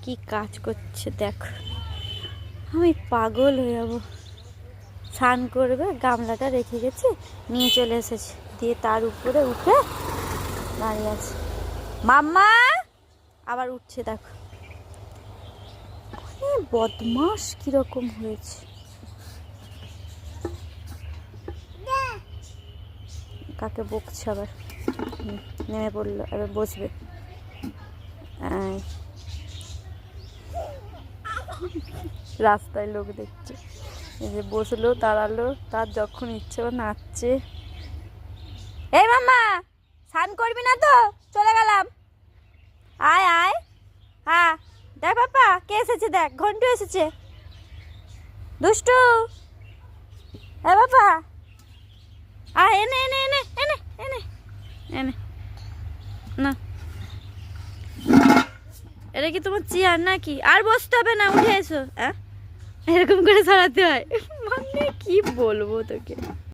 কি কাজ করছে দেখ, আমি পাগল হয়ে যাবো। স্নান করবে, গামলাটা রেখে গেছি, নিয়ে চলে এসেছে, দিয়ে তার উপরে উঠে দাঁড়িয়ে আছে। মাম্মা আবার উঠছে, দেখো বদমাস কিরকম হয়েছে। কাকে বকছে আবার, নেমে পড়লো, এবার বসবে। রাস্তায় লোক দেখছে, এই যে বসলো, দাঁড়ালো, তার যখন ইচ্ছে ও নাচছে। এই মাম্মা স্নান করবি না তো, চলে গেলাম, আয় আয়। হ্যাঁ দেখ বাবা কে এসেছে, দেখ ঘন্টু এসেছে, দুষ্টু। এ বাবা আয়, এনে এনে এনে এনে এনে এনে না, এটা কি তোমার চেয়ার নাকি? আর বসতে হবে না, উঠে এসো। এরকম করে সরাতে হয়, মানে কি বলবো তোকে।